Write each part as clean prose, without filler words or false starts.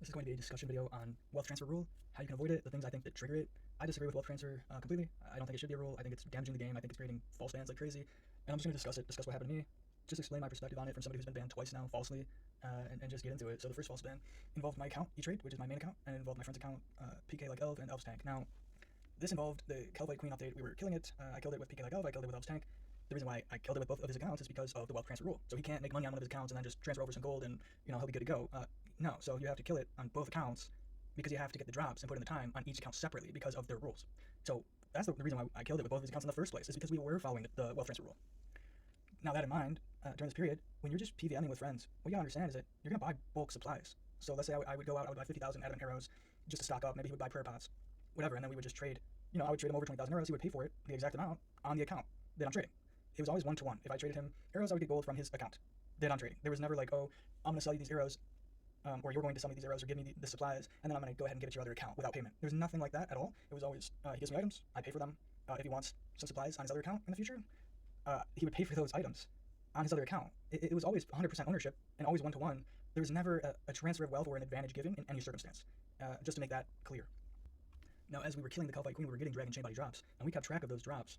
This is going to be a discussion video on wealth transfer rule, how you can avoid it, the things I think that trigger it. I disagree with wealth transfer completely. I don't think it should be a rule. I think it's damaging the game. I think it's creating false bans like crazy. And I'm just going to discuss what happened to me, just explain my perspective on it from somebody who's been banned twice now falsely, and just get into it. So the first false ban involved my account, E-Trade, which is my main account, and it involved my friend's account, PK like Elf and Elf's Tank. Now, this involved the Kelvite Queen update. We were killing it. I killed it with PK like Elf, I killed it with Elf's Tank. The reason why I killed it with both of his accounts is because of the wealth transfer rule. So he can't make money on one of his accounts and then just transfer over some gold and he'll be good to go. No, so you have to kill it on both accounts because you have to get the drops and put in the time on each account separately because of their rules. So that's the reason why I killed it with both of his accounts in the first place, is because we were following the wealth transfer rule. Now that in mind, during this period, when you're just PVMing with friends, what you gotta understand is that you're gonna buy bulk supplies. So let's say I would go out, I would buy 50,000 adamant arrows just to stock up. Maybe he would buy prayer pots, whatever, and then we would just trade. I would trade him over 20,000 arrows. He would pay for it, the exact amount, on the account that I'm trading. It was always 1-to-1. If I traded him arrows, I would get gold from his account that I'm trading. There was never like, oh, I'm gonna sell you these arrows, or you're going to sell me these arrows, or give me the supplies, and then I'm going to go ahead and give it to your other account without payment. There's nothing like that at all. It was always, he gives me items, I pay for them. If he wants some supplies on his other account in the future, he would pay for those items on his other account. It was always 100% ownership and always 1-to-1. There was never a transfer of wealth or an advantage given in any circumstance, just to make that clear. Now, as we were killing the Kelvite Queen, we were getting Dragon Chain Body drops, and we kept track of those drops.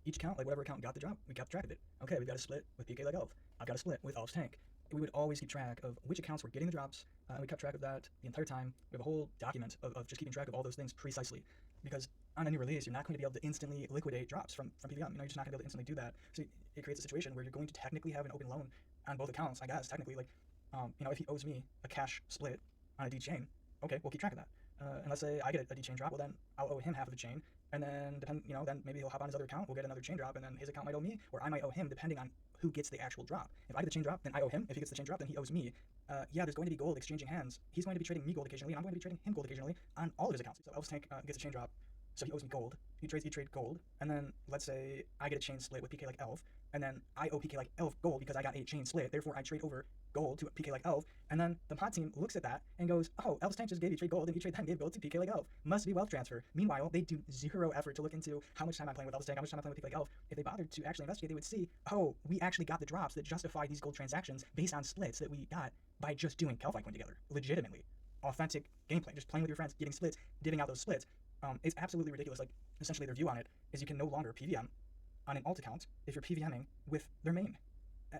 Each account, like whatever account got the drop, we kept track of it. Okay, we've got a split with PK like Elf. I've got a split with Elf's Tank. We would always keep track of which accounts were getting the drops, and we kept track of that the entire time. We have a whole document of just keeping track of all those things precisely, because on a new release, you're not going to be able to instantly liquidate drops from PVM. You're just not going to be able to instantly do that. So it creates a situation where you're going to technically have an open loan on both accounts, I guess, technically. Like, if he owes me a cash split on a D chain, okay, we'll keep track of that. And let's say I get a D chain drop, well then I'll owe him half of the chain, and then then maybe he'll hop on his other account, we'll get another chain drop, and then his account might owe me, or I might owe him, depending on who gets the actual drop. If I get the chain drop, then I owe him. If he gets the chain drop, then he owes me. Yeah, there's going to be gold exchanging hands. He's going to be trading me gold occasionally, and I'm going to be trading him gold occasionally on all of his accounts. So Elf's Tank gets a chain drop, so he owes me gold. He trades E-Trade gold, and then let's say I get a chain split with PK like Elf, and then I owe PK like Elf gold because I got a chain split. Therefore, I trade over gold to PK like Elf, and then the mod team looks at that and goes, oh, Elf's Tank just gave E-Trade gold, and E-Trade then gave gold to PK like Elf. Must be wealth transfer. Meanwhile, they do zero effort to look into how much time I'm playing with Elf's Tank, how much time I'm playing with PK like Elf. If they bothered to actually investigate, they would see, oh, we actually got the drops that justify these gold transactions based on splits that we got by just doing Kelvite Coin together. Legitimately. Authentic gameplay. Just playing with your friends, getting splits, divvying out those splits. It's absolutely ridiculous. Like, essentially their view on it is you can no longer PVM on an alt account if you're PVMing with their main,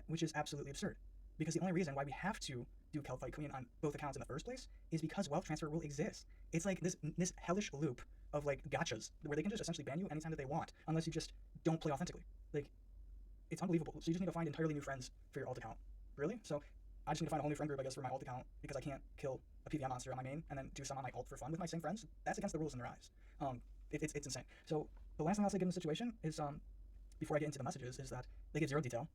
which is absolutely absurd. Because the only reason why we have to do Kelvite Queen on both accounts in the first place is because wealth transfer rule exists. It's like this hellish loop of like gotchas where they can just essentially ban you anytime that they want unless you just don't play authentically. Like, it's unbelievable. So you just need to find entirely new friends for your alt account. Really? So I just need to find a whole new friend group, I guess, for my alt account because I can't kill a PVM monster on my main and then do some on my alt for fun with my same friends. That's against the rules in their eyes. It's insane. So the last thing I'll say given the situation is, before I get into the messages, is that they give zero detail.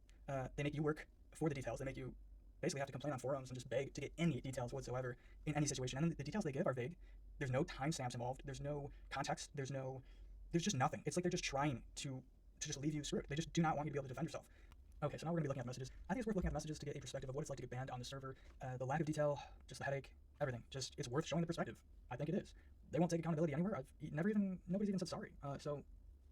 They make you work for the details. They make you basically have to complain on forums and just beg to get any details whatsoever in any situation. And the details they give are vague. There's no timestamps involved. There's no context. There's just nothing. It's like they're just trying to just leave you screwed. They just do not want you to be able to defend yourself. Okay, so now we're going to be looking at the messages. I think it's worth looking at the messages to get a perspective of what it's like to get banned on the server. The lack of detail, just the headache, everything. Just, it's worth showing the perspective. I think it is. They won't take accountability anywhere. Nobody's even said sorry. So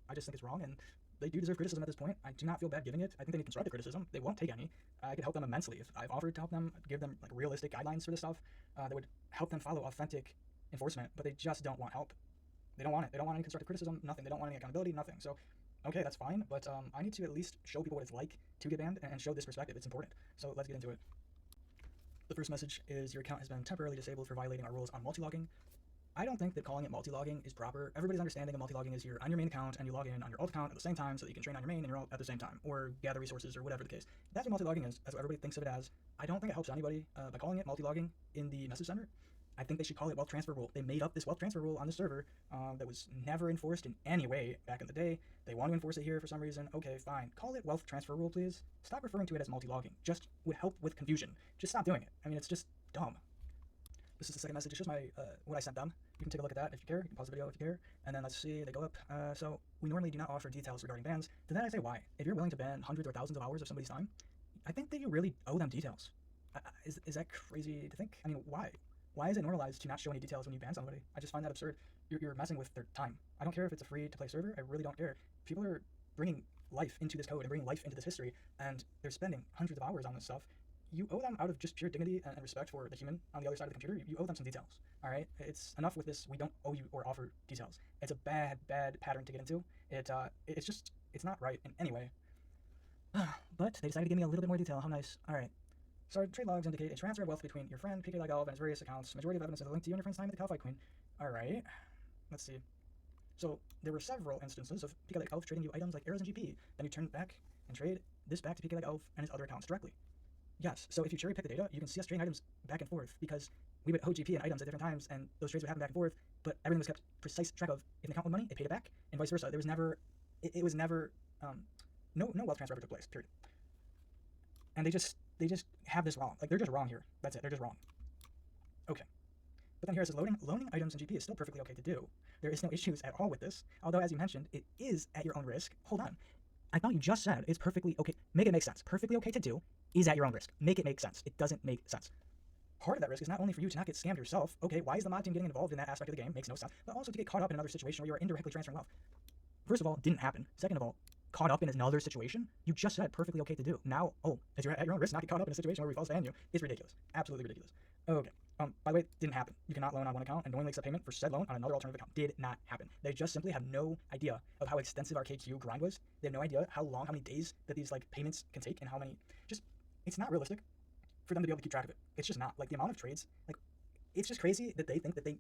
I just think it's wrong, and they do deserve criticism at this point. I do not feel bad giving it. I think they need constructive criticism. They won't take any. I could help them immensely if I've offered to help them, give them like realistic guidelines for this stuff that would help them follow authentic enforcement, but they just don't want help. They don't want it. They don't want any constructive criticism, nothing. They don't want any accountability, nothing. So, okay, that's fine, but I need to at least show people what it's like to get banned and show this perspective. It's important. So let's get into it. The first message is your account has been temporarily disabled for violating our rules on multi-logging. I don't think that calling it multi-logging is proper. Everybody's understanding of multi-logging is you're on your main account and you log in on your alt account at the same time so that you can train on your main and your alt at the same time, or gather resources or whatever the case. That's what multi-logging is. That's what everybody thinks of it as. I don't think it helps anybody by calling it multi-logging in the message center. I think they should call it wealth transfer rule. They made up this wealth transfer rule on the server that was never enforced in any way back in the day. They want to enforce it here for some reason. Okay, fine. Call it wealth transfer rule, please. Stop referring to it as multi-logging. Just would help with confusion. Just stop doing it. I mean, it's just dumb. This is the second message. It's just my what I sent them. You can take a look at that if you care. You can pause the video if you care. And then let's see, they go up. So we normally do not offer details regarding bans. To that I say why. If you're willing to ban hundreds or thousands of hours of somebody's time, I think that you really owe them details. Is that crazy to think? I mean, why? Why is it normalized to not show any details when you ban somebody? I just find that absurd. You're messing with their time. I don't care if it's a free-to-play server. I really don't care. People are bringing life into this code and bringing life into this history, and they're spending hundreds of hours on this stuff. you owe them, out of just pure dignity and respect for the human on the other side of the computer, you owe them some details. All right, it's enough with this. We don't owe you or offer details. It's a bad pattern to get into. It's not right in any way. But they decided to give me a little bit more detail. How nice. All right. So our trade logs indicate a transfer of wealth between your friend PK Legalv and his various accounts. Majority of evidence is a link to you and your friend's time at the Calphi Queen. All right. Let's see. So there were several instances of PK Legalv trading you items like arrows and GP. Then you turn back and trade this back to PK Legalv and his other accounts directly. Yes. So if you cherry pick the data, you can see us trading items back and forth because we would hold GP and items at different times, and those trades would happen back and forth. But everything was kept precise track of. If an account owed money, it paid it back, and vice versa. There was never. It was never. No wealth transfer ever took place. Period. And they just have this wrong. Like, they're just wrong here. That's it. They're just wrong. Okay. But then here it says loaning items and GP is still perfectly okay to do. There is no issues at all with this. Although, as you mentioned, it is at your own risk. Hold on. I thought you just said it's perfectly okay. Make it make sense. Perfectly okay to do is at your own risk. Make it make sense. It doesn't make sense. Part of that risk is not only for you to not get scammed yourself. Okay, why is the mod team getting involved in that aspect of the game? Makes no sense. But also to get caught up in another situation where you are indirectly transferring wealth. First of all, didn't happen. Second of all, caught up in another situation, you just said perfectly okay to do. Now, as you're at your own risk, not get caught up in a situation where we false ban you, it's ridiculous. Absolutely ridiculous. Okay. By the way, it didn't happen. You cannot loan on one account and knowingly accept payment for said loan on another alternative account. Did not happen. They just simply have no idea of how extensive our KQ grind was. They have no idea how many days that these payments can take and how many. It's not realistic for them to be able to keep track of it. It's just not. The amount of trades, it's just crazy that they think that they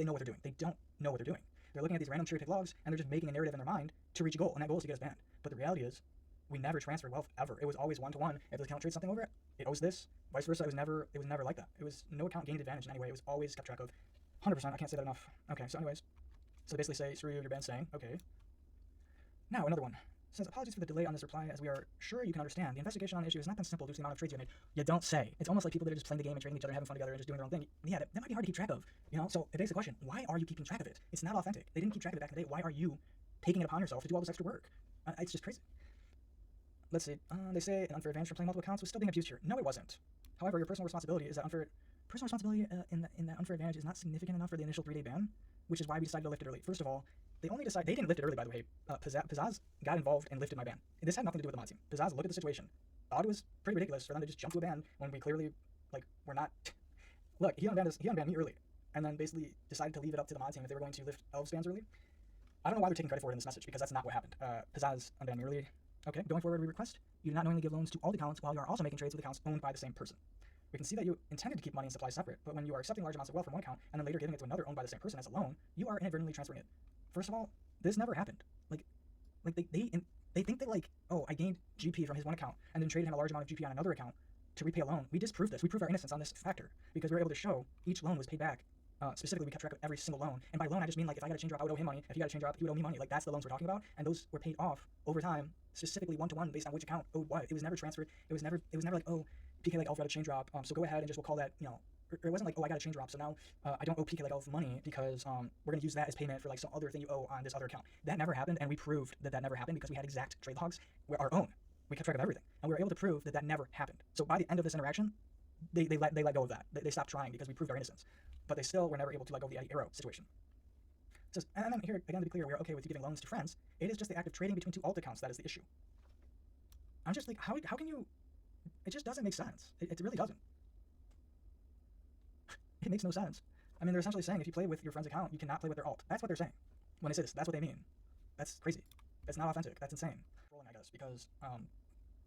know what they're doing. They don't know what they're doing. They're looking at these random cherry pick logs and they're just making a narrative in their mind to reach a goal, and that goal is to get us banned. But the reality is, we never transferred wealth ever. It was always one-to-one. If the account trades something over it, it owes this. Vice versa. It was never like that. It was no account gained advantage in any way. It was always kept track of. 100%. I can't say that enough. Okay. So anyways, so they basically say screw you, you're banned. Saying okay. Now another one. Says apologies for the delay on this reply, as we are sure you can understand. The investigation on the issue is not that simple due to the amount of trades you made. You don't say. It's almost like people that are just playing the game and trading each other, having fun together, and just doing their own thing. Yeah, that might be hard to keep track of. So it begs the question: why are you keeping track of it? It's not authentic. They didn't keep track of it back in the day. Why are you taking it upon yourself to do all this extra work? It's just crazy. Let's see. They say an unfair advantage from playing multiple accounts was still being abused here. No, it wasn't. However, your personal responsibility is that personal responsibility in that unfair advantage is not significant enough for the initial 3-day ban, which is why we decided to lift it early. First of all, they didn't lift it early, by the way. Pizzazz got involved and lifted my ban. This had nothing to do with the mod team. Pizzazz looked at the situation. Thought it was pretty ridiculous for them to just jump to a ban when we clearly, we're not. Look, he unbanned me early, and then basically decided to leave it up to the mod team if they were going to lift Elves bans early. I don't know why they're taking credit for it in this message, because that's not what happened. Pizzazz unbanned me early. Okay, going forward, we request you do not knowingly give loans to all the accounts while you are also making trades with accounts owned by the same person. We can see that you intended to keep money and supply separate, but when you are accepting large amounts of wealth from one account and then later giving it to another owned by the same person as a loan, you are inadvertently transferring it. First of all, this never happened. They think that I gained GP from his one account and then traded him a large amount of GP on another account to repay a loan. We disproved this. We proved our innocence on this factor because we were able to show each loan was paid back. Specifically, we kept track of every single loan, and by loan I just mean if I got a chain drop, I would owe him money. If he got a chain drop, he would owe me money. That's the loans we're talking about, and those were paid off over time, specifically one-to-one based on which account owed what. It was never transferred. It was never PK Elf got a chain drop, so go ahead and we'll call that, or it wasn't I got a chain drop, so now I don't owe PK Elf money because we're going to use that as payment for some other thing you owe on this other account. That never happened, and we proved that never happened because we had exact trade logs, our own. We kept track of everything, and we were able to prove that never happened. So by the end of this interaction, they let go of that. They stopped trying because we proved our innocence, but they still were never able to let go of the Eddie Arrow situation. It says, and then here, again, to be clear, we are okay with you giving loans to friends. It is just the act of trading between two alt accounts that is the issue. I'm just how can you... It just doesn't make sense. It really doesn't. It makes no sense. I mean, they're essentially saying if you play with your friend's account, you cannot play with their alt. That's what they're saying. When they say this, that's what they mean. That's crazy. That's not authentic. That's insane. Trolling, I guess, because I don't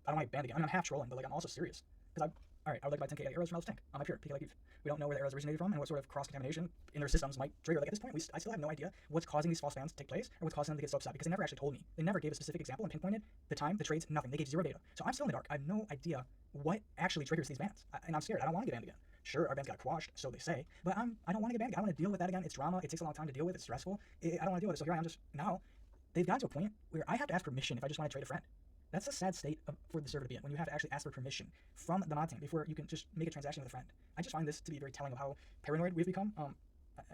want to get banned again. I mean, I'm half trolling, but I'm also serious. Because I would like to buy 10k arrows from Elf's tank on my pure PK Eve. We don't know where the arrows originated from and what sort of cross-contamination in their systems might trigger. At this point, I still have no idea what's causing these false bans to take place or what's causing them to get so upset because they never actually told me. They never gave a specific example and pinpointed the time, the trades, nothing. They gave zero data. So I'm still in the dark. I have no idea what actually triggers these bans. And I'm scared. I don't want to get banned again. Sure, our bans got quashed, so they say, but I don't want to get banned again. I don't want to deal with that again. It's drama. It takes a long time to deal with. It's stressful. I don't want to deal with it. So here I am just now. They've gotten to a point where I have to ask permission if I just want to trade a friend. That's a sad state for the server to be in, when you have to actually ask for permission from the mod team before you can just make a transaction with a friend. I just find this to be very telling of how paranoid we've become, and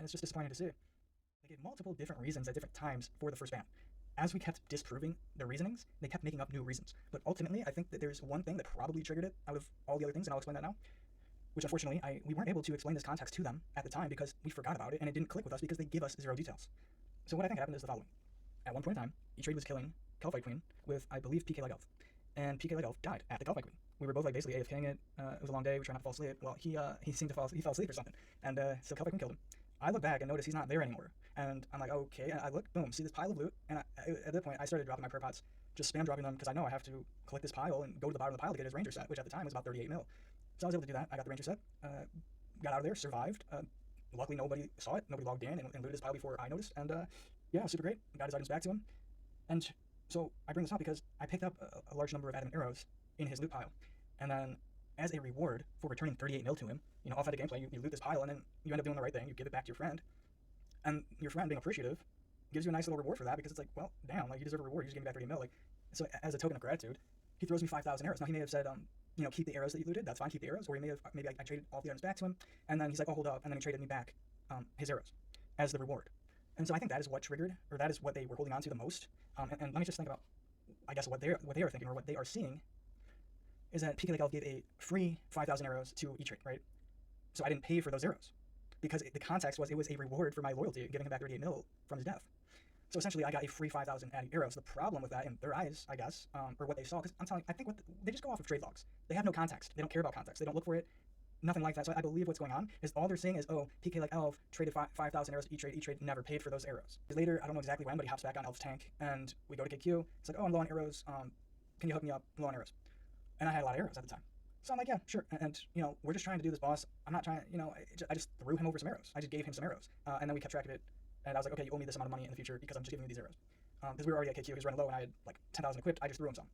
it's just disappointing to see. They gave multiple different reasons at different times for the first ban. As we kept disproving their reasonings, they kept making up new reasons. But ultimately, I think that there's one thing that probably triggered it out of all the other things, and I'll explain that now, which unfortunately, we weren't able to explain this context to them at the time because we forgot about it, and it didn't click with us because they give us zero details. So what I think happened is the following. At one point in time, E-Trade was killing Calphi Queen with, I believe, PK Legalv. And PK Legalv died at the Calphi Queen. we were both like basically AFKing it. It was a long day. We tried not to fall asleep. Well, he seemed to he fell asleep or something, and so Kelp killed him. I look back and notice he's not there anymore, and I'm like, okay. And I look, boom, see this pile of loot, and at that point I started dropping my prayer pots, just spam dropping them because I know I have to collect this pile and go to the bottom of the pile to get his ranger set, which at the time was about 38 mil. So I was able to do that. I got the ranger set, got out of there, survived. Luckily nobody saw it, nobody logged in and looted his pile before I noticed, and yeah, super great. Got his items back to him, and so I bring this up because I picked up a large number of adamant arrows in his loot pile, and then as a reward for returning 38 mil to him, you know, authentic gameplay, you loot this pile and then you end up doing the right thing, you give it back to your friend, and your friend being appreciative gives you a nice little reward for that because it's like, well, damn, like you deserve a reward, you just gave me back 30 mil, like, so as a token of gratitude, he throws me 5,000 arrows. Now he may have said, you know, keep the arrows that you looted, that's fine, keep the arrows, or he may have, maybe I traded all the items back to him, and then he's like, oh, hold up, and then he traded me back his arrows as the reward. And so I think that is what triggered, or that is what they were holding on to the most, and let me just think about, I guess, what they are thinking, or what they are seeing, is that PK Lake Elf gave a free 5,000 arrows to E-Trade, right? So I didn't pay for those arrows, because the context was it was a reward for my loyalty, giving him back 38 mil from his death. So essentially, I got a free 5,000 added arrows. The problem with that, in their eyes, I guess, or what they saw, because I'm telling you, I think they just go off of trade logs. They have no context. They don't care about context. They don't look for it. Nothing like that. So I believe what's going on is all they're saying is, oh, PK Like Elf traded 5,000 arrows to E-Trade. E-Trade never paid for those arrows. Later, I don't know exactly when, but he hops back on Elf's tank, and we go to KQ. It's like, oh, I'm low on arrows. Can you hook me up? I'm low on arrows. And I had a lot of arrows at the time. So I'm like, yeah, sure. And you know, we're just trying to do this, boss. I'm not trying, you know, I just threw him over some arrows. I just gave him some arrows. And then we kept track of it. And I was like, okay, you owe me this amount of money in the future because I'm just giving you these arrows. Because we were already at KQ, he was running low, and I had like 10,000 equipped. I just threw him some.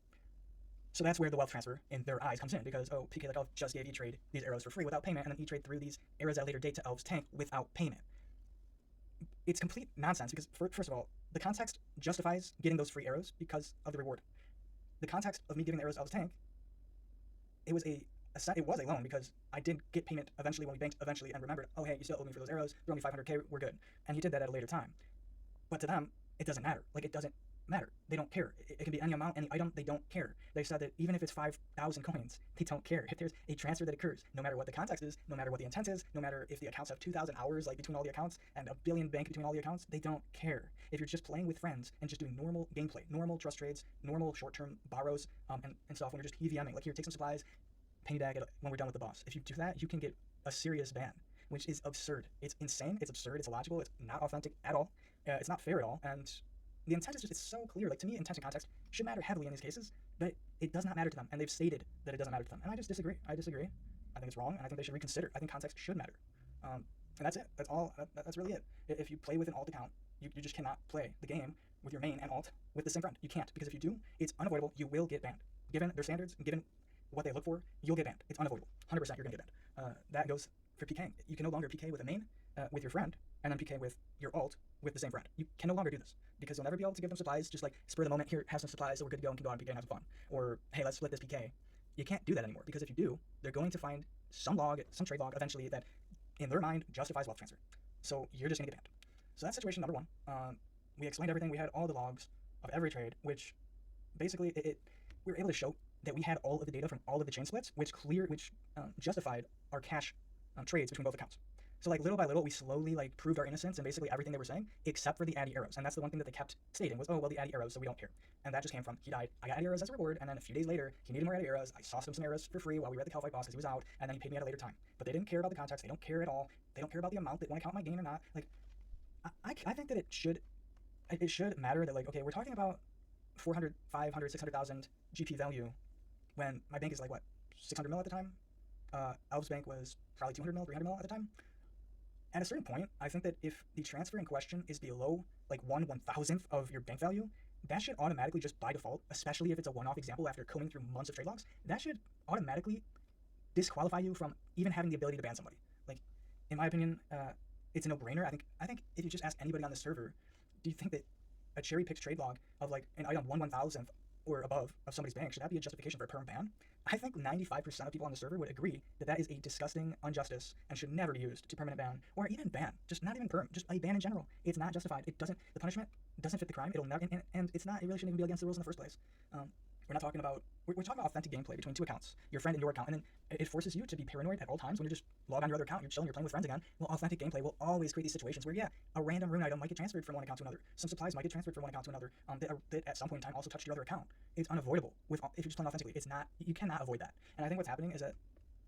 So that's where the wealth transfer in their eyes comes in, because, oh, PK Like Elf just gave E-Trade these arrows for free without payment, and then E-Trade threw these arrows at a later date to Elf's tank without payment. It's complete nonsense, because first of all, the context justifies getting those free arrows because of the reward. The context of me giving the arrows to Elf's tank, it was a loan, because I did get payment eventually when we banked eventually and remembered, oh, hey, you still owe me for those arrows, throw me 500k, we're good. And he did that at a later time. But to them, it doesn't matter. Like, it doesn't matter. They don't care. It can be any amount, any item, they don't care. They said that even if it's 5,000 coins, they don't care. If there's a transfer that occurs, no matter what the context is, no matter what the intent is, no matter if the accounts have 2,000 hours, like, between all the accounts, and a billion bank between all the accounts, they don't care. If you're just playing with friends and just doing normal gameplay, normal trust trades, normal short-term borrows, and stuff, when you're just EVMing, like, here, take some supplies, penny bag when we're done with the boss. If you do that, you can get a serious ban, which is absurd. It's insane, it's absurd, it's illogical, it's not authentic at all, it's not fair at all, and the intent is just, it's so clear. Like, to me, intent and context should matter heavily in these cases, but it does not matter to them, and they've stated that it doesn't matter to them, and I just disagree. I think it's wrong, and I think they should reconsider. I think context should matter, and that's it. That's all. That's really it. If you play with an alt account, you just cannot play the game with your main and alt with the same friend. You can't, because if you do, it's unavoidable. You will get banned. Given their standards, given what they look for, you'll get banned. It's unavoidable. 100% you're gonna get banned. That goes for PKing. You can no longer PK with a main, with your friend, and then PK with your alt with the same friend. You can no longer do this, because you'll never be able to give them supplies, just like spur of the moment, here, have some supplies, so we're good to go and can go out and PK and have some fun. Or, hey, let's split this PK. You can't do that anymore, because if you do, they're going to find some log, some trade log eventually that, in their mind, justifies wealth transfer. So you're just gonna get banned. So that's situation number one. We explained everything. We had all the logs of every trade, which basically we were able to show that we had all of the data from all of the chain splits, which justified our cash trades between both accounts. So, like, little by little, we slowly, like, proved our innocence and basically everything they were saying, except for the Addy arrows. And that's the one thing that they kept stating was, oh, well, the Addy arrows, so we don't care. And that just came from, he died, I got Addy arrows as a reward, and then a few days later, he needed more Addy arrows, I sauced him some arrows for free while we were at the Calfight boss because he was out, and then he paid me at a later time. But they didn't care about the context, they don't care at all, they don't care about the amount, they want to count my gain or not. Like, I think that it should matter that, like, okay, we're talking about 400, 500, 600,000 GP value when my bank is, like, what, 600 mil at the time? Elf's bank was probably 200 mil, 300 mil at the time. At a certain point, I think that if the transfer in question is below, like, 1/1000th of your bank value, that should automatically, just by default, especially if it's a one-off example after combing through months of trade logs, that should automatically disqualify you from even having the ability to ban somebody. Like, in my opinion, it's a no-brainer. I think if you just ask anybody on the server, do you think that a cherry-picked trade log of, like, an item 1/1000th or above of somebody's bank, should that be a justification for a perm ban? I think 95% of people on the server would agree that that is a disgusting injustice and should never be used to permanent ban, or even ban, just not even perm, just a ban in general. It's not justified. The punishment doesn't fit the crime. It'll never, and it's not, it really shouldn't even be against the rules in the first place. We're not talking about we're talking about authentic gameplay between two accounts, your friend and your account, and then it forces you to be paranoid at all times when you're just log on your other account, you're chilling, you're playing with friends again. Well, authentic gameplay will always create these situations where, yeah, a random rune item might get transferred from one account to another. Some supplies might get transferred from one account to another. That at some point in time also touched your other account. It's unavoidable if you're just playing authentically. It's not, you cannot avoid that. And I think what's happening is that,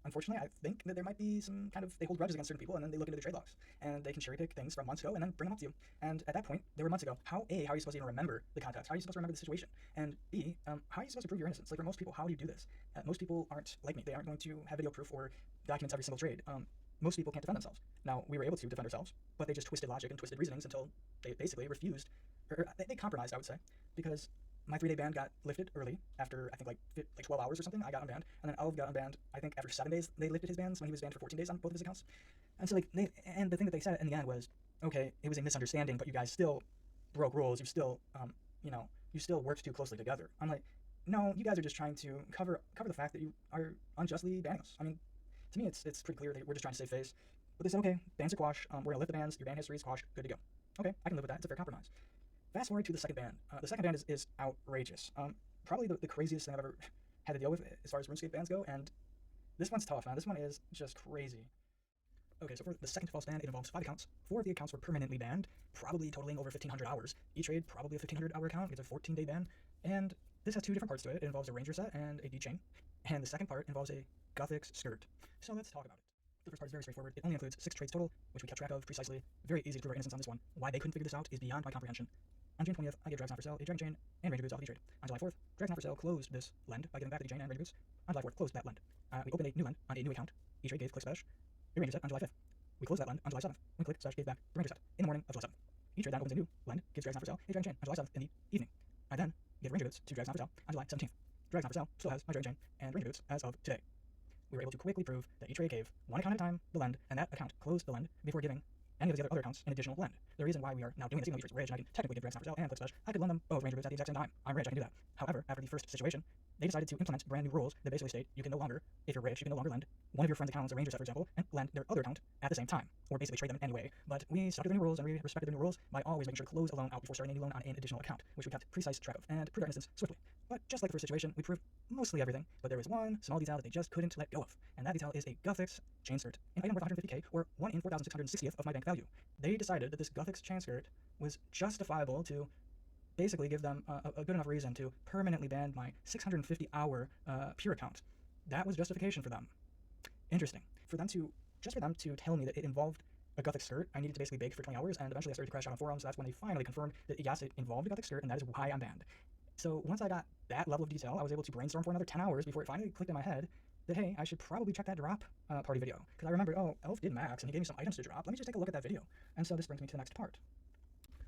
unfortunately, I think that there might be some kind of, they hold grudges against certain people, and then they look into the trade logs, and they can cherry pick things from months ago and then bring them up to you. And at that point, they were months ago. How are you supposed to even remember the context? How are you supposed to remember the situation? And B, how are you supposed to prove your innocence? Like, for most people, how do you do this? Most people aren't like me. They aren't going to have video proof or documents every single trade. Most people can't defend themselves. Now, we were able to defend ourselves, but they just twisted logic and twisted reasonings until they basically refused, or they compromised, I would say, because my 3-day ban got lifted early after, I think, like 12 hours or something. I got unbanned, and then Elv got unbanned. I think after 7 days they lifted his bans when he was banned for 14 days on both of his accounts. And so and the thing that they said in the end was, okay, it was a misunderstanding, but you guys still broke rules. You still, you still worked too closely together. I'm like, no, you guys are just trying to cover the fact that you are unjustly banning us. I mean, to me, it's pretty clear that we're just trying to save face. But they said, okay, bans are quashed. We're gonna lift the bans. Your ban history is quashed. Good to go. Okay, I can live with that. It's a fair compromise. Fast forward to the second ban. The second ban is outrageous. Probably the craziest thing I've ever had to deal with as far as RuneScape bans go, and this one's tough, man. This one is just crazy. Okay, so for the second false ban, it involves 5 accounts. 4 of the accounts were permanently banned, probably totaling over 1,500 hours. E-Trade, probably a 1,500-hour account, gets a 14-day ban, and this has 2 different parts to it. It involves a Ranger set and a D-Chain, and the second part involves a Gothic skirt. So let's talk about it. The first part is very straightforward. It only includes 6 trades total, which we kept track of precisely. Very easy to prove our innocence on this one. Why they couldn't figure this out is beyond my comprehension. On June 20th, I gave Drags Not For Sale a Dragon Chain and Ranger Boots off E-Trade. On July 4th, Drags Not For Sale closed this lend by giving back the D-Chain and Ranger Boots. On July 4th, closed that lend. We opened a new lend on a new account. E-Trade gave Click Special a Ranger set on July 5th. We closed that lend on July 7th, when Click Special gave back the Ranger set in the morning of July 7th. E-Trade then opens a new lend, gives Drags Not For Sale a Dragon Chain on July 7th in the evening. I then give Ranger Boots to Drags Not For Sale on July 17th. Drags Not For Sale still has my Dragon Chain and Ranger Boots as of today. We were able to quickly prove that E-Trade gave one account at a time the lend, and that account closed the lend before giving any of the other accounts an additional lend. The reason why we are now doing this, even though E-Trade's rich, and I can technically give Drags Not For Sale and Click Special, I could lend them both Ranger Boots at the exact same time. I'm rich, I can do that. However, after the first situation, they decided to implement brand new rules that basically state you can no longer, if you're rich, you can no longer lend one of your friend's accounts, a Ranger set, for example, and lend their other account at the same time, or basically trade them anyway. But we stuck to the new rules, and we respected the new rules by always making sure to close a loan out before starting a new loan on an additional account, which we kept precise track of, and proved our innocence swiftly. But just like the first situation, we proved mostly everything, but there was one small detail that they just couldn't let go of, and that detail is a Gothix chain skirt, an item worth 150k, or 1 in 4,660th of my bank value. They decided that this Gothix chain skirt was justifiable to basically give them a good enough reason to permanently ban my 650-hour pure account. That was justification for them. Interesting. For them to tell me that it involved a Gothic skirt, I needed to basically beg for 20 hours, and eventually I started to crash out on forums. That's when they finally confirmed that yes, it involved a Gothic skirt, and that is why I'm banned. So once I got that level of detail, I was able to brainstorm for another 10 hours before it finally clicked in my head that, hey, I should probably check that drop party video. Because I remembered, oh, Elf did max, and he gave me some items to drop. Let me just take a look at that video. And so this brings me to the next part.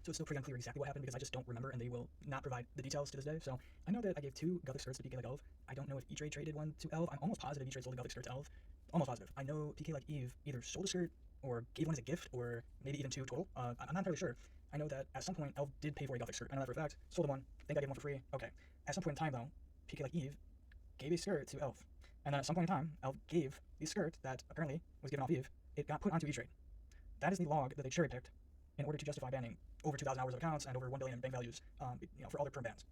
So it's still pretty unclear exactly what happened because I just don't remember, and they will not provide the details to this day. So I know that I gave 2 Gothic skirts to PK Like Elf. I don't know if E-Trade traded one to Elf. I'm almost positive E-Trade sold a Gothic skirt to Elf. Almost positive. I know PK Like Eve either sold a skirt or gave one as a gift, or maybe even 2 total. I'm not entirely sure. I know that at some point Elf did pay for a Gothic skirt. I know that for a fact. Sold him one. Think I gave one for free. Okay. At some point in time, though, PK Like Eve gave a skirt to Elf. And then at some point in time, Elf gave the skirt that apparently was given off Eve. It got put onto E-Trade. That is the log that they cherry-picked in order to justify banning over 2,000 hours of accounts and over 1 billion in bank values, for all their perm bans.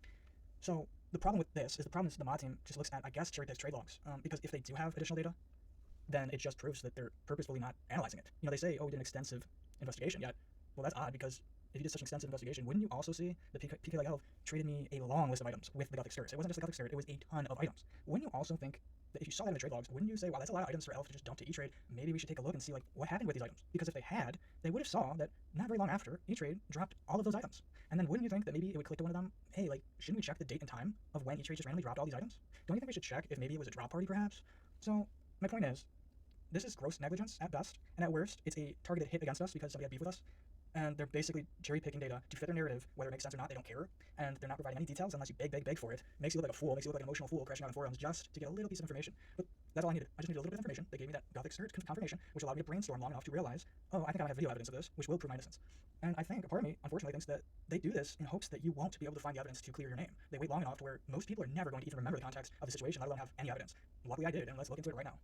So the problem with this is the mod team just looks at, I guess, cherry-picked trade logs, because if they do have additional data, then it just proves that they're purposefully not analyzing it. They say, oh, we did an extensive investigation, yet, well, that's odd, because if you did such an extensive investigation, wouldn't you also see that PK Like Elf traded me a long list of items with the Gothic skirts? It wasn't just the Gothic skirt, it was a ton of items. Wouldn't you also think that if you saw that in the trade logs, wouldn't you say, wow, that's a lot of items for Elf to just dump to E-Trade, maybe we should take a look and see what happened with these items? Because if they had, they would have saw that not very long after, E-Trade dropped all of those items. And then wouldn't you think that maybe it would click to one of them, hey, shouldn't we check the date and time of when E-Trade just randomly dropped all these items? Don't you think we should check if maybe it was a drop party, perhaps? So, my point is, this is gross negligence at best, and at worst, it's a targeted hit against us because somebody had beef with us. And they're basically cherry-picking data to fit their narrative, whether it makes sense or not, they don't care, and they're not providing any details unless you beg for it. Makes you look like a fool, makes you look like an emotional fool crashing out on forums just to get a little piece of information. But that's all I needed. I just needed a little bit of information. They gave me that Gothic skirt confirmation, which allowed me to brainstorm long enough to realize, oh, I think I have video evidence of this, which will prove my innocence. And I think a part of me, unfortunately, thinks that they do this in hopes that you won't be able to find the evidence to clear your name. They wait long enough to where most people are never going to even remember the context of the situation, let alone have any evidence. Luckily I did, and let's look into it right now.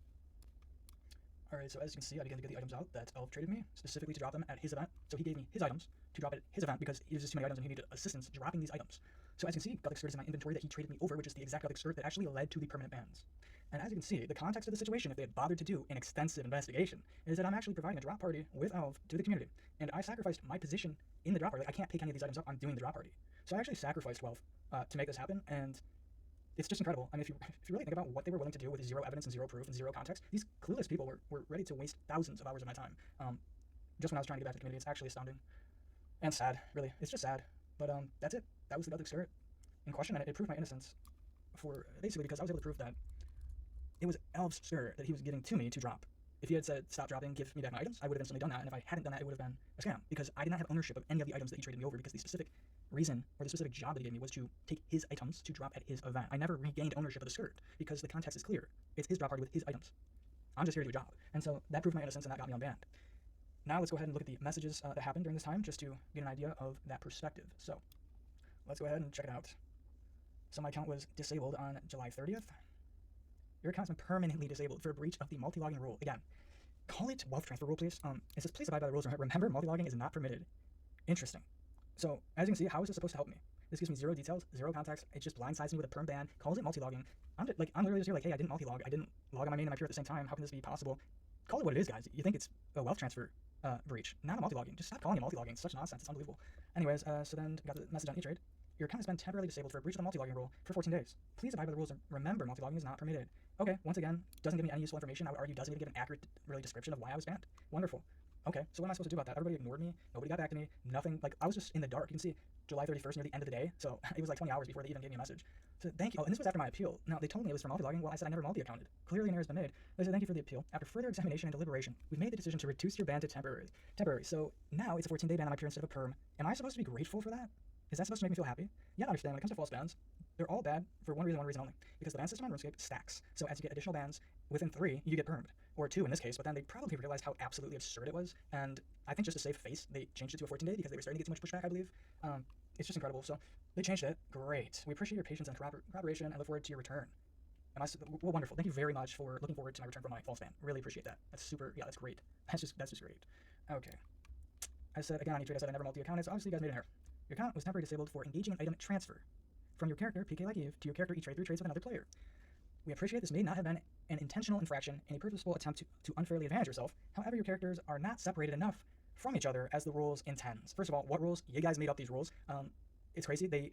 Alright, so as you can see, I began to get the items out that Elf traded me, specifically to drop them at his event. So he gave me his items to drop at his event because he was just too many items and he needed assistance dropping these items. So as you can see, Gothic skirt is in my inventory that he traded me over, which is the exact Gothic skirt that actually led to the permanent bans. And as you can see, the context of the situation, if they had bothered to do an extensive investigation, is that I'm actually providing a drop party with Elf to the community. And I sacrificed my position in the drop party. Like, I can't pick any of these items up, I'm doing the drop party. So I actually sacrificed 12 to make this happen, and it's just incredible. I mean, if you really think about what they were willing to do with zero evidence and zero proof and zero context, these clueless people were ready to waste thousands of hours of my time. Just when I was trying to get back to the community. It's actually astounding. And sad, really. It's just sad. But that's it. That was the Gothic skirt in question, and it proved my innocence for basically because I was able to prove that it was Elf's skirt that he was giving to me to drop. If he had said, stop dropping, give me back my items, I would have instantly done that, and if I hadn't done that, it would have been a scam, because I did not have ownership of any of the items that he traded me over, because the specific reason, or the specific job that he gave me was to take his items to drop at his event. I never regained ownership of the skirt, because the context is clear. It's his drop party with his items. I'm just here to do a job. And so that proved my innocence, and that got me unbanned. Now let's go ahead and look at the messages that happened during this time, just to get an idea of that perspective. So let's go ahead and check it out. So my account was disabled on July 30th. Your account's been permanently disabled for a breach of the multi-logging rule. Again, call it wealth transfer rule, please. It says, please abide by the rules. Remember, multi-logging is not permitted. Interesting. So, as you can see, how is this supposed to help me? This gives me zero details, zero context. It just blindsides me with a perm ban, calls it multi-logging. I'm literally just here like, hey, I didn't multi-log. I didn't log on my main and my peer at the same time. How can this be possible? Call it what it is, guys. You think it's a wealth transfer breach, not a multi-logging. Just stop calling it multi-logging. It's such nonsense. It's unbelievable. Anyways, so then got the message on E-Trade. Your account has been temporarily disabled for a breach of the multi-logging rule for 14 days. Please abide by the rules and remember, multi-logging is not permitted. Okay, once again, doesn't give me any useful information. I would argue doesn't even give an accurate, really, description of why I was banned. Wonderful. Okay, so what am I supposed to do about that? Everybody ignored me. Nobody got back to me. Nothing. Like, I was just in the dark. You can see July 31st near the end of the day. So it was like 20 hours before they even gave me a message. So thank you. Oh, and this was after my appeal. Now, they told me it was for multi-logging. Well, I said I never multi-accounted. Clearly an error has been made. They said thank you for the appeal. After further examination and deliberation, we've made the decision to reduce your ban to temporary. So now it's a 14-day ban on my peer instead of a perm. Am I supposed to be grateful for that? Is that supposed to make me feel happy? Yeah, I understand. When it comes to false bans, they're all bad for one reason only. Because the ban system on RuneScape stacks. So as you get additional bans, within 3, you get permed. Or 2 in this case, but then they probably realized how absolutely absurd it was. And I think just to save face, they changed it to a 14-day because they were starting to get too much pushback, I believe. It's just incredible. So they changed it. Great. We appreciate your patience and corroboration and look forward to your return. Well, wonderful. Thank you very much for looking forward to my return from my false ban. Really appreciate that. That's super. Yeah, that's great. That's just great. Okay. I said again on E-Trade, I said I never multi-accounted, so obviously you guys made an error. Your account was temporarily disabled for engaging in item transfer from your character, PK like Eve, to your character E-Trade through trades with another player. We appreciate this may not have been an intentional infraction and a purposeful attempt to unfairly advantage yourself. However, your characters are not separated enough from each other as the rules intends. First of all, what rules? You guys made up these rules. It's crazy. They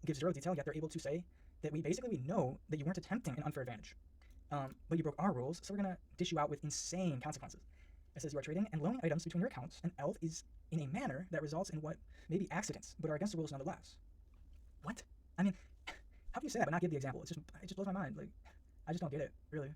give zero detail, yet they're able to say that we know that you weren't attempting an unfair advantage. But you broke our rules, so we're going to dish you out with insane consequences. It says you are trading and loaning items between your accounts, and Elf is in a manner that results in what may be accidents, but are against the rules nonetheless. What? I mean, how can you say that but not give the example? It just blows my mind. Like, I just don't get it, really.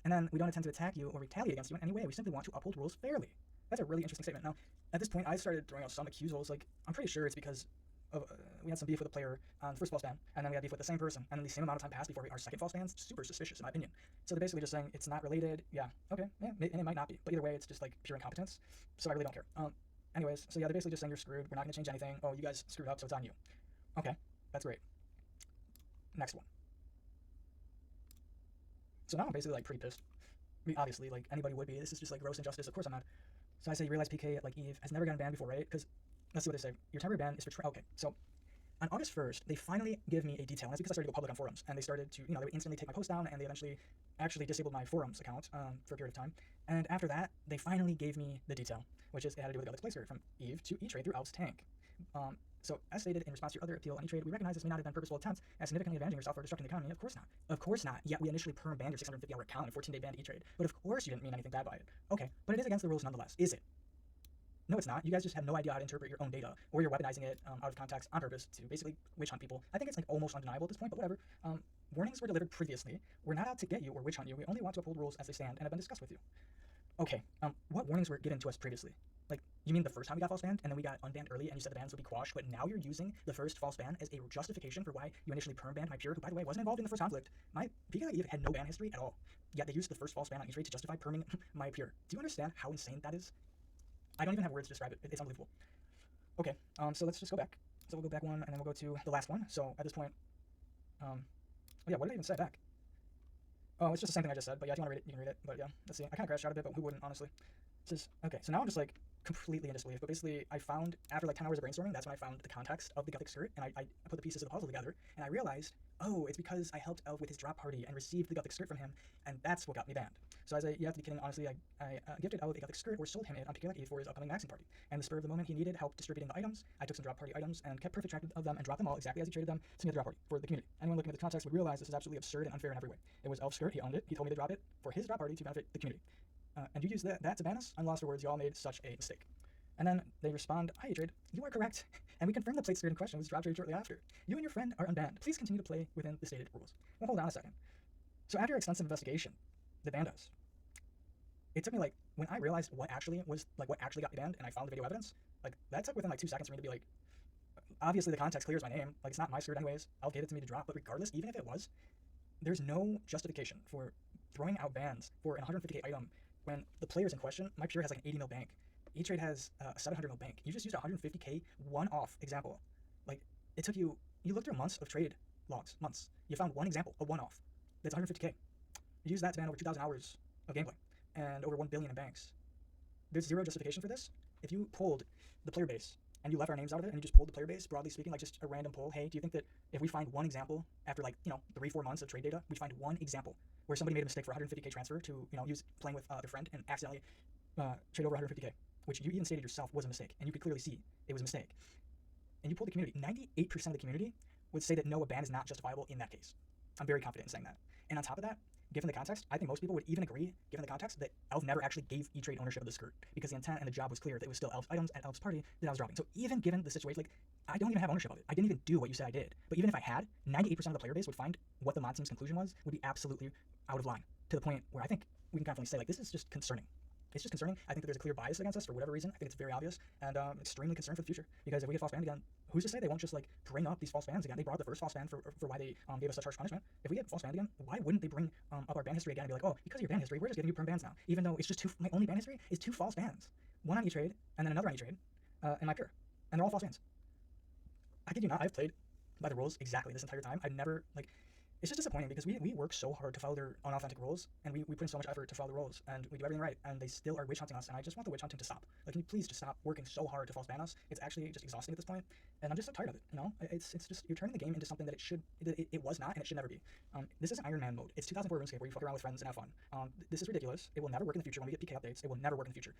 And then we don't intend to attack you or retaliate against you in any way. We simply want to uphold rules fairly. That's a really interesting statement. Now, at this point, I started throwing out some accusals. Like, I'm pretty sure it's because of, we had some beef with a player on the first false ban, and then we had beef with the same person, and then the same amount of time passed before our second false ban. It's super suspicious, in my opinion. So they're basically just saying it's not related. Yeah, okay, yeah, and it might not be, but either way, it's just like pure incompetence. So I really don't care. Anyways, so yeah, they're basically just saying you're screwed. We're not gonna change anything. Oh, you guys screwed up, so it's on you. Okay, that's great. Next one. So now I'm basically like pretty pissed. I mean, obviously, like anybody would be. This is just like gross injustice. Of course I'm not. So I say you realize PK like Eve has never gotten banned before, right? Because let's see what they say. Your temporary ban is for okay. So on August 1st, they finally give me a detail, and that's because I started to go public on forums, and they started to, they would instantly take my post down, and they eventually actually disabled my forums account for a period of time. And after that, they finally gave me the detail, which is it had to do with the Gothic placer from Eve to E-Trade through Elf's tank. So as stated in response to your other appeal on E-Trade, we recognize this may not have been purposeful attempts at significantly advantaging yourself or disrupting the economy. Of course not. Of course not. Yet we initially perm banned your 650-hour account and 14-day ban to E-Trade. But of course you didn't mean anything bad by it. Okay, but it is against the rules nonetheless. Is it? No, it's not. You guys just have no idea how to interpret your own data, or you're weaponizing it out of context on purpose to basically witch hunt people. I think it's like almost undeniable at this point, but whatever. Warnings were delivered previously. We're not out to get you or witch hunt you. We only want to uphold rules as they stand and have been discussed with you. Okay, what warnings were given to us previously? Like, you mean the first time we got false banned, and then we got unbanned early, and you said the bans would be quashed, but now you're using the first false ban as a justification for why you initially perm banned my peer, who, by the way, wasn't involved in the first conflict. My PK had no ban history at all, yet they used the first false ban on E-Trade to justify perming my peer. Do you understand how insane that is? I don't even have words to describe it. It's unbelievable. Okay, so let's just go back. So we'll go back one, and then we'll go to the last one. So at this point, oh yeah, what did I even say back? Oh, it's just the same thing I just said, but yeah, if you want to read it, you can read it. But yeah, let's see. I kind of crashed out a bit, but who wouldn't, honestly? It says, okay, so now I'm just like completely in disbelief. But basically, I found, after like 10 hours of brainstorming, that's when I found the context of the Gothic skirt, and I put the pieces of the puzzle together, and I realized, oh, it's because I helped Elf with his drop party and received the Gothic skirt from him, and that's what got me banned. So you have to be kidding, honestly, I gifted Elf a Gothic skirt or sold him it on PK Lucky for his upcoming maxing party. And the spur of the moment, he needed help distributing the items. I took some drop party items and kept perfect track of them and dropped them all exactly as he traded them to me at the drop party for the community. Anyone looking at the context would realize this is absolutely absurd and unfair in every way. It was Elf's skirt, he owned it, he told me to drop it for his drop party to benefit the community. And you use that to ban us? Unlost words, y'all made such a mistake. And then they respond, hi Trade, you are correct, and we confirm the plate skirt in question was drop trade shortly after. You and your friend are unbanned. Please continue to play within the stated rules. Well, hold on a second. So after extensive investigation, they banned us. It took me like, when I realized what actually got me banned, and I found the video evidence, like that took within like 2 seconds for me to be like, obviously the context clears my name, like it's not my skirt anyways, I'll give it to me to drop, but regardless, even if it was, there's no justification for throwing out bans for an 150k item when the players in question, my pure has like an 80 mil bank, E-Trade has a 700 mil bank. You just used a 150k one-off example. Like, it took you looked through months of trade logs, months. You found one example, a one-off, that's 150k. You used that to ban over 2,000 hours of gameplay and over 1 billion in banks. There's zero justification for this. If you pulled the player base and you left our names out of it and you just pulled the player base, broadly speaking, like just a random poll, hey, do you think that if we find one example after like, 3-4 months of trade data, we find one example where somebody made a mistake for 150k transfer to, use playing with their friend and accidentally trade over 150k, which you even stated yourself was a mistake, and you could clearly see it was a mistake. And you pulled the community. 98% of the community would say that no, a ban is not justifiable in that case. I'm very confident in saying that. And on top of that, given the context, I think most people would even agree, given the context, that Elf never actually gave E-Trade ownership of the skirt, because the intent and the job was clear that it was still Elf's items at Elf's party that I was dropping. So even given the situation, like, I don't even have ownership of it. I didn't even do what you said I did. But even if I had, 98% of the player base would find what the mod team's conclusion would be absolutely out of line, to the point where I think we can confidently say, like, this is just concerning. It's just concerning. I think that there's a clear bias against us for whatever reason. I think it's very obvious, and I'm extremely concerned for the future, because if we get false banned again, who's to say they won't just like bring up these false bans again? They brought up the first false ban for why they gave us such harsh punishment. If we get false banned again, why wouldn't they bring up our ban history again and be like, oh, because of your ban history, we're just giving you perm bans now, even though it's just my only ban history is 2 false bans, one on E-Trade and then another on E-Trade, and my pure, and they're all false bans. I kid you not, I've played by the rules exactly this entire time. I've never it's just disappointing because we work so hard to follow their unauthentic rules, and we put in so much effort to follow the rules, and we do everything right, and they still are witch hunting us, and I just want the witch hunting to stop. Like, can you please just stop working so hard to false ban us? It's actually just exhausting at this point, and I'm just so tired of it, It's just, you're turning the game into something that it was not, and it should never be. This isn't Iron Man mode. It's 2004 RuneScape where you fuck around with friends and have fun. This is ridiculous. It will never work in the future when we get PK updates. It will never work in the future.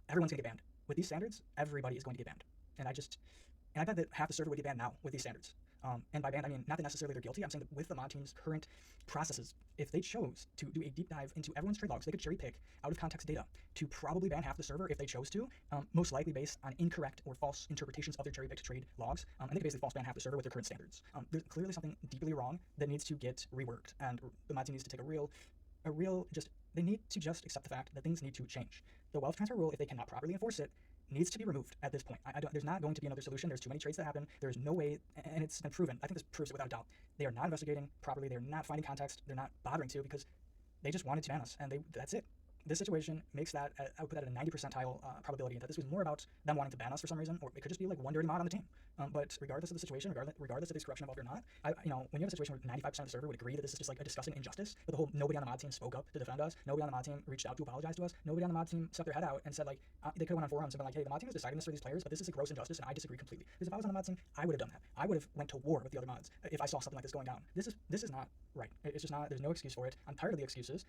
Everyone's gonna get banned. With these standards, everybody is going to get banned. And I bet that half the server would get banned now with these standards. And by banned, I mean not that necessarily they're guilty. I'm saying that with the mod team's current processes, if they chose to do a deep dive into everyone's trade logs, they could cherry pick out of context data to probably ban half the server if they chose to, most likely based on incorrect or false interpretations of their cherry picked trade logs. And they could basically false ban half the server with their current standards. There's clearly something deeply wrong that needs to get reworked, and the mod team needs to take they need to just accept the fact that things need to change. The wealth transfer rule, if they cannot properly enforce it, needs to be removed at this point. There's not going to be another solution. There's too many trades that happen. There's no way, and it's been proven. I think this proves it without a doubt. They are not investigating properly. They're not finding context. They're not bothering to, because they just wanted to ban us, and that's it. This situation makes that, I would put that at a 90 percentile probability, that this was more about them wanting to ban us for some reason, or it could just be like one dirty mod on the team. But regardless of the situation, regardless if there's corruption involved or not, when you have a situation where 95% of the server would agree that this is just like a disgusting injustice, but the whole nobody on the mod team spoke up to defend us, nobody on the mod team reached out to apologize to us, nobody on the mod team stuck their head out and said like, they could have went on forums and been like, hey, the mod team is deciding this for these players, but this is a gross injustice and I disagree completely. Because if I was on the mod team, I would have done that. I would have went to war with the other mods if I saw something like this going down. This is not right. It's just not, there's no excuse for it. I'm tired of the excuses.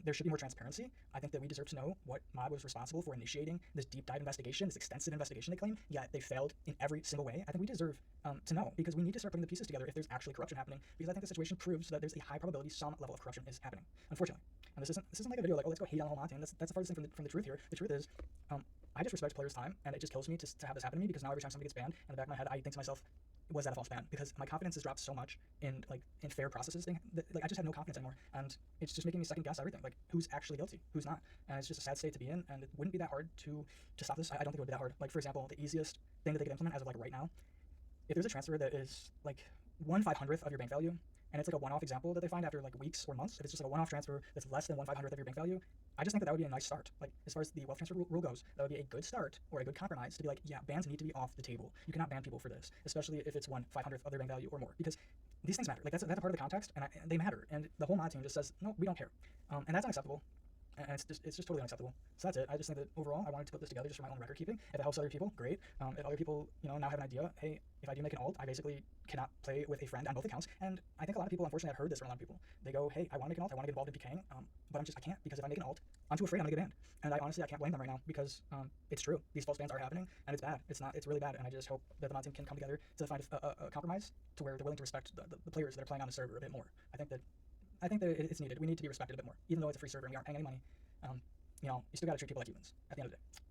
There should be more transparency. I think that we deserve to know what mod was responsible for initiating this deep dive investigation, this extensive investigation they claim, yet they failed in every single way. I think we deserve to know, because we need to start putting the pieces together if there's actually corruption happening, because I think the situation proves that there's a high probability some level of corruption is happening, unfortunately. And this isn't like a video like, oh, let's go hate on the whole mod team. That's the farthest thing from the truth here. The truth is, I just respect players' time, and it just kills me to have this happen to me, because now every time somebody gets banned, in the back of my head, I think to myself, was that a false ban? Because my confidence has dropped so much in fair processes that I just have no confidence anymore, and it's just making me second guess everything. Like, who's actually guilty, who's not? And it's just a sad state to be in, and it wouldn't be that hard to stop this. I don't think it would be that hard. Like, for example, the easiest thing that they could implement as of like right now, if there's a transfer that is like 1/500th of your bank value, and it's like a one-off example that they find after like weeks or months, if it's just like a one-off transfer that's less than 1/500th of your bank value, I just think that would be a nice start. Like, as far as the wealth transfer rule goes, that would be a good start or a good compromise to be like, yeah, bans need to be off the table. You cannot ban people for this, especially if it's 1/500th of their bank value or more, because these things matter. Like, that's a part of the context, and they matter. And the whole mod team just says, no, we don't care, and that's unacceptable. and it's just totally unacceptable. So that's it. I just think that overall, I wanted to put this together just for my own record keeping. If it helps other people, great. If other people, now have an idea, hey, if I do make an alt, I basically cannot play with a friend on both accounts. And I think a lot of people, unfortunately, I've heard this from a lot of people. They go, hey, I want to make an alt, I want to get involved in PKing, but I can't, because if I make an alt, I'm too afraid I'm gonna get banned. And I can't blame them right now, because it's true. These false bans are happening, and it's bad. It's really bad. And I just hope that the mod team can come together to find a compromise to where they're willing to respect the players that are playing on the server a bit more. I think that it's needed. We need to be respected a bit more, even though it's a free server and we aren't paying any money. You still got to treat people like humans at the end of the day.